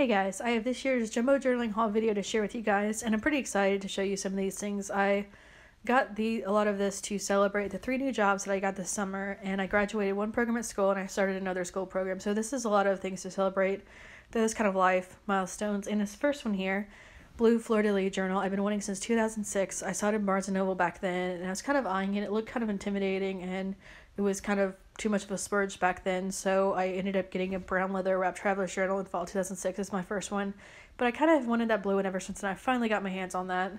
Hey guys, I have this year's jumbo journaling haul video to share with you guys, and I'm pretty excited to show you some of these things. I got a lot of this to celebrate the 3 new jobs that I got this summer, and I graduated one program at school and I started another school program. So this is a lot of things to celebrate those kind of life milestones. And this first one here, Blue Fleur de Lis journal, I've been wanting since 2006. I saw it in Barnes & Noble back then, and I was kind of eyeing it. It looked kind of intimidating, and it was kind of too much of a splurge back then, so I ended up getting a brown leather wrapped traveler's journal in fall 2006 as my first one. But I kind of wanted that blue one ever since, and I finally got my hands on that.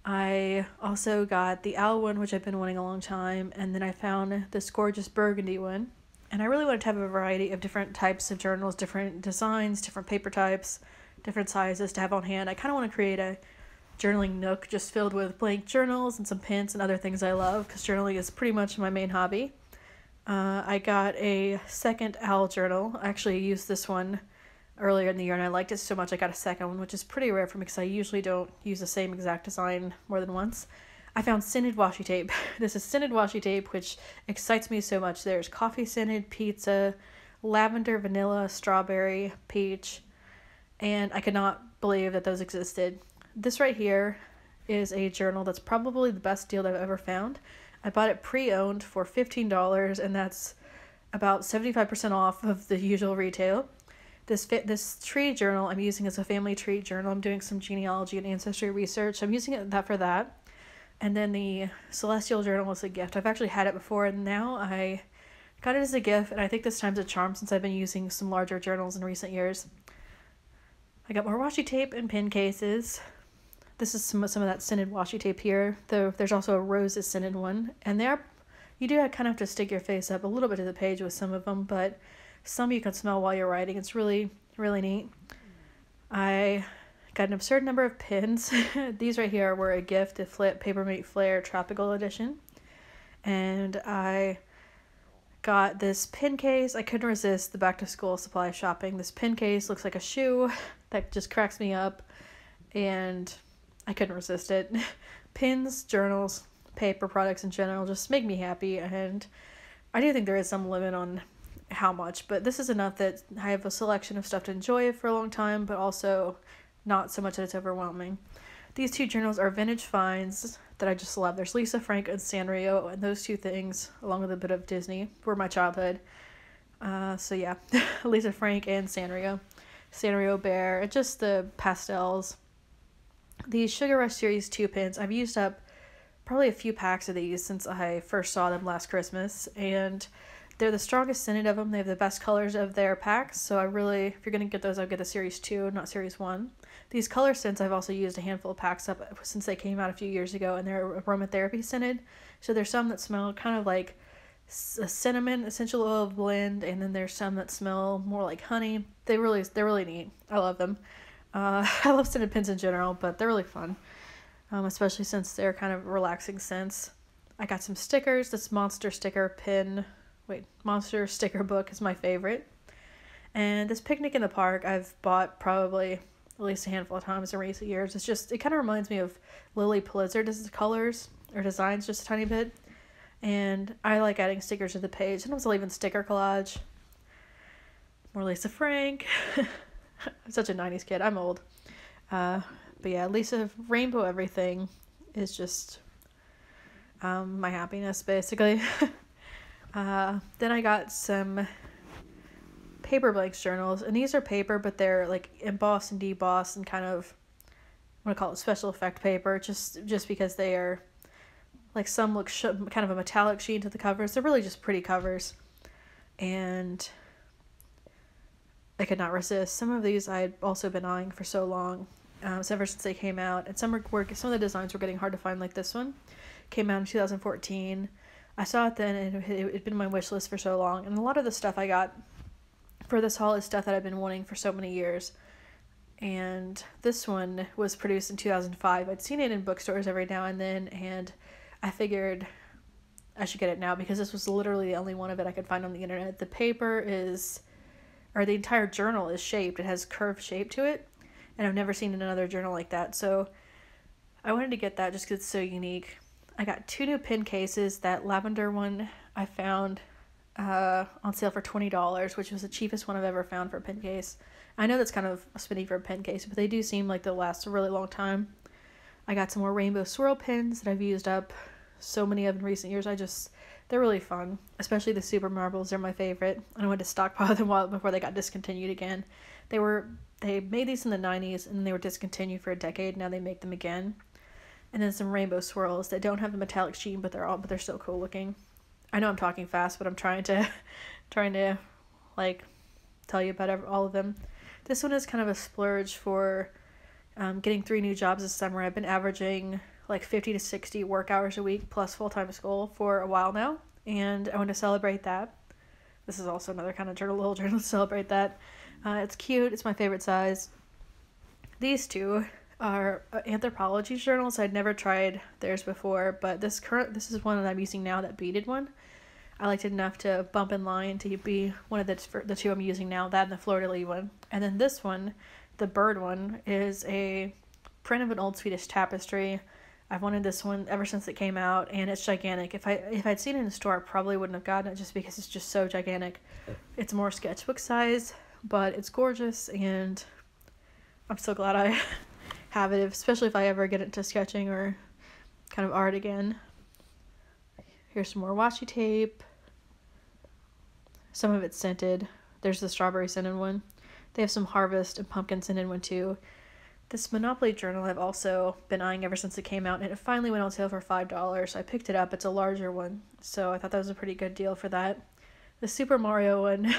I also got the owl one, which I've been wanting a long time, and then I found this gorgeous burgundy one. And I really wanted to have a variety of different types of journals, different designs, different paper types, different sizes to have on hand. I kind of want to create a journaling nook just filled with blank journals and some pins and other things I love, because journaling is pretty much my main hobby. I got a second owl journal. I actually used this one earlier in the year and I liked it so much I got a second one, which is pretty rare for me because I usually don't use the same exact design more than once. I found scented washi tape. This is scented washi tape, which excites me so much. There's coffee scented, pizza, lavender, vanilla, strawberry, peach, and I could not believe that those existed. This right here is a journal that's probably the best deal that I've ever found. I bought it pre-owned for $15, and that's about 75% off of the usual retail. This tree journal I'm using as a family tree journal. I'm doing some genealogy and ancestry research. I'm using it for that. And then the celestial journal was a gift. I've actually had it before, and now I got it as a gift, and I think this time's a charm since I've been using some larger journals in recent years. I got more washi tape and pin cases. This is some of that scented washi tape here, though there's also a roses scented one. And you do kind of have to stick your face up a little bit to the page with some of them, but some you can smell while you're writing. It's really, really neat. I got an absurd number of pins. These right here were a gift, to Flip Papermate Flare Tropical Edition. And I got this pin case. I couldn't resist the back to school supply shopping. This pin case looks like a shoe that just cracks me up, and I couldn't resist it. Pins, journals, paper products in general just make me happy, and I do think there is some limit on how much, but this is enough that I have a selection of stuff to enjoy for a long time, but also not so much that it's overwhelming. These 2 journals are vintage finds that I just love. There's Lisa Frank and Sanrio, and those 2 things, along with a bit of Disney, were my childhood. So yeah, Lisa Frank and Sanrio Bear, and just the pastels. These Sugar Rush Series 2 pins, I've used up probably a few packs of these since I first saw them last Christmas, and they're the strongest scented of them. They have the best colors of their packs, so if you're going to get those, I'll get the Series 2, not Series 1. These color scents, I've also used a handful of packs up since they came out a few years ago, and they're aromatherapy scented. So there's some that smell kind of like a cinnamon essential oil blend, and then there's some that smell more like honey. They're really neat. I love them. I love scented pins in general, but they're really fun, especially since they're kind of relaxing scents. I got some stickers. This Monster sticker book is my favorite. And this Picnic in the Park I've bought probably at least a handful of times in recent years. It kind of reminds me of Lily Pulitzer's colors or designs just a tiny bit. And I like adding stickers to the page. Sometimes I'll even sticker collage. More Lisa Frank. I'm such a 90s kid. I'm old. But yeah, Lisa Rainbow Everything is just my happiness, basically. Then I got some paper blanks journals, and these are paper, but they're like embossed and debossed and kind of, I'm gonna call it special effect paper, just because they are like, some look kind of a metallic sheen to the covers. They're really just pretty covers, and I could not resist. Some of these I had also been eyeing for so long, so ever since they came out, and some of the designs were getting hard to find. Like this one came out in 2014. I saw it then, and it had been on my wish list for so long, and a lot of the stuff I got for this haul is stuff that I've been wanting for so many years. And this one was produced in 2005. I'd seen it in bookstores every now and then, and I figured I should get it now because this was literally the only one of it I could find on the internet. The entire journal is shaped. It has curved shape to it, and I've never seen another journal like that. So I wanted to get that just because it's so unique. I got 2 new pin cases. That lavender one I found on sale for $20, which was the cheapest one I've ever found for a pen case. I know that's kind of spinny for a pen case, but they do seem like they'll last a really long time. I got some more rainbow swirl pens that I've used up so many of in recent years. They're really fun, especially the super marbles. They're my favorite. And I went to stockpile them before they got discontinued again. They made these in the 90s and they were discontinued for a decade. Now they make them again. And then some rainbow swirls that don't have the metallic sheen, but they're still cool looking. I know I'm talking fast, but I'm trying to like tell you about all of them. This one is kind of a splurge for getting 3 new jobs this summer. I've been averaging like 50 to 60 work hours a week plus full-time school for a while now, and I want to celebrate that. This is also another kind of little journal to celebrate that. It's cute. It's my favorite size. These two are anthropology journals. I'd never tried theirs before, but this is one that I'm using now, that beaded one. I liked it enough to bump in line to be one of the two I'm using now, that and the fleur-de-lis one. And then this one, the bird one, is a print of an old Swedish tapestry. I've wanted this one ever since it came out, and it's gigantic. If I'd seen it in the store, I probably wouldn't have gotten it just because it's just so gigantic. It's more sketchbook size, but it's gorgeous, and I'm so glad I have it, especially if I ever get into sketching or kind of art again. Here's some more washi tape. Some of it's scented. There's the strawberry scented one. They have some harvest and pumpkin scented one too. This Monopoly journal I've also been eyeing ever since it came out, and it finally went on sale for $5. I picked it up. It's a larger one, so I thought that was a pretty good deal for that. The Super Mario one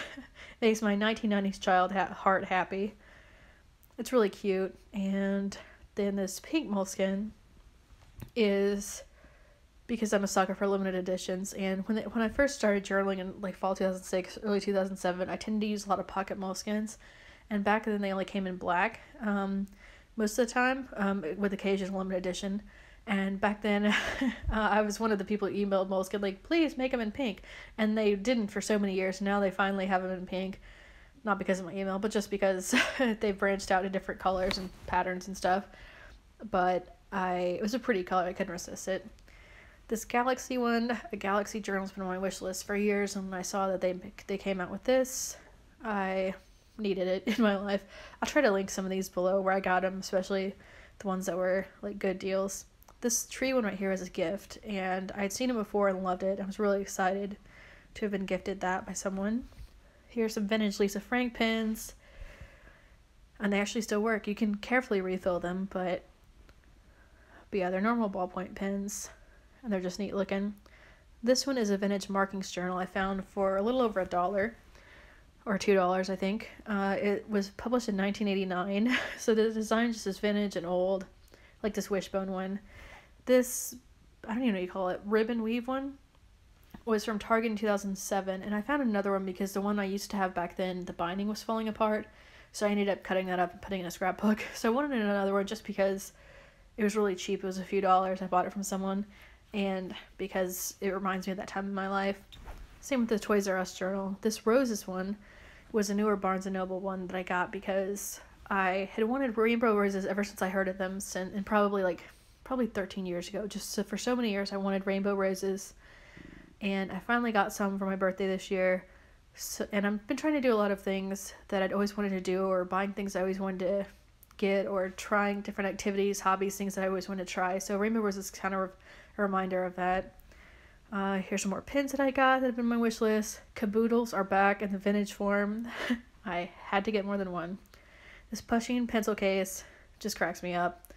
makes my 1990s child heart happy. It's really cute. And then this pink moleskin is because I'm a sucker for limited editions, and when I first started journaling in like fall 2006, early 2007, I tended to use a lot of pocket moleskins, and back then they only came in black most of the time, with occasional limited edition. And back then I was one of the people who emailed Moleskine like, please make them in pink, and they didn't for so many years. Now they finally have them in pink, not because of my email, but just because they've branched out to different colors and patterns and stuff. But it was a pretty color, I couldn't resist it. This Galaxy one, a Galaxy journal's been on my wish list for years, and when I saw that they came out with this, I needed it in my life. I'll try to link some of these below where I got them, especially the ones that were like good deals. This tree one right here is a gift, and I'd seen it before and loved it. I was really excited to have been gifted that by someone. Here's some vintage Lisa Frank pens, and they actually still work. You can carefully refill them, but yeah, they're normal ballpoint pens, and they're just neat looking. This one is a vintage markings journal I found for a little over $1 or $2, I think. It was published in 1989, so the design just is vintage and old, like this wishbone one. This, I don't even know what you call it, ribbon weave one, was from Target in 2007, and I found another one because the one I used to have back then, the binding was falling apart, so I ended up cutting that up and putting it in a scrapbook. So I wanted another one just because it was really cheap. It was a few dollars. I bought it from someone, and because it reminds me of that time in my life. Same with the Toys R Us journal. This Roses one was a newer Barnes & Noble one that I got because I had wanted rainbow roses ever since I heard of them, and probably 13 years ago. For so many years I wanted rainbow roses, and I finally got some for my birthday this year. And I've been trying to do a lot of things that I'd always wanted to do, or buying things I always wanted to get, or trying different activities, hobbies, things that I always wanted to try. So rainbow roses is kind of a reminder of that. Here's some more pins that I got that have been on my wish list. Caboodles are back in the vintage form. I had to get more than one. This Pushing pencil case just cracks me up.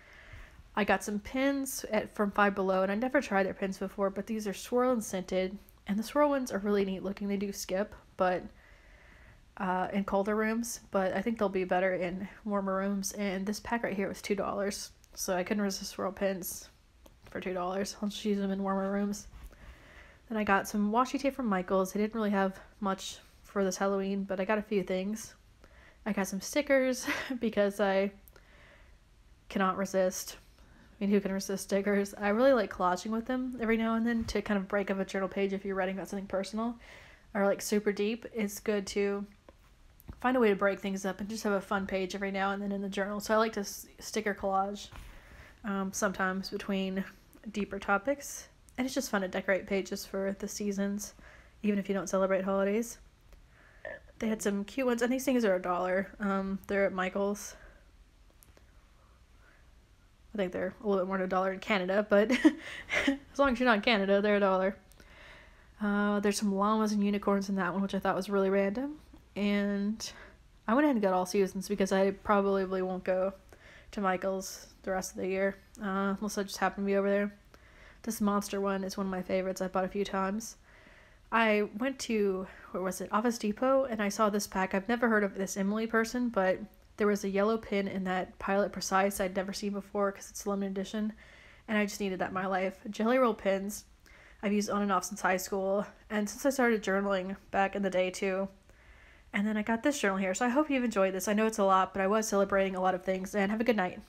I got some pins from Five Below, and I never tried their pins before, but these are swirl and scented, and the swirl ones are really neat looking. They do skip, but in colder rooms, but I think they'll be better in warmer rooms. And this pack right here was $2, so I couldn't resist swirl pins for $2. I'll just use them in warmer rooms. Then I got some washi tape from Michael's. They didn't really have much for this Halloween, but I got a few things. I got some stickers because I cannot resist. I mean, who can resist stickers? I really like collaging with them every now and then to kind of break up a journal page if you're writing about something personal or like super deep. It's good to find a way to break things up and just have a fun page every now and then in the journal. So I like to sticker collage sometimes between deeper topics. And it's just fun to decorate pages for the seasons. even if you don't celebrate holidays. They had some cute ones, and these things are $1. They're at Michael's. I think they're a little bit more than $1 in Canada, but as long as you're not in Canada, they're $1. There's some llamas and unicorns in that one, which I thought was really random. And I went ahead and got all seasons because I probably won't go to Michael's the rest of the year, unless I just happen to be over there. This monster one is one of my favorites. I bought a few times. I went to, where was it, Office Depot, and I saw this pack. I've never heard of this Emily person, but there was a yellow pin in that Pilot Precise I'd never seen before because it's a limited edition, and I just needed that in my life. Jelly roll pins I've used on and off since high school, and since I started journaling back in the day too. And then I got this journal here, so I hope you've enjoyed this. I know it's a lot, but I was celebrating a lot of things, and have a good night.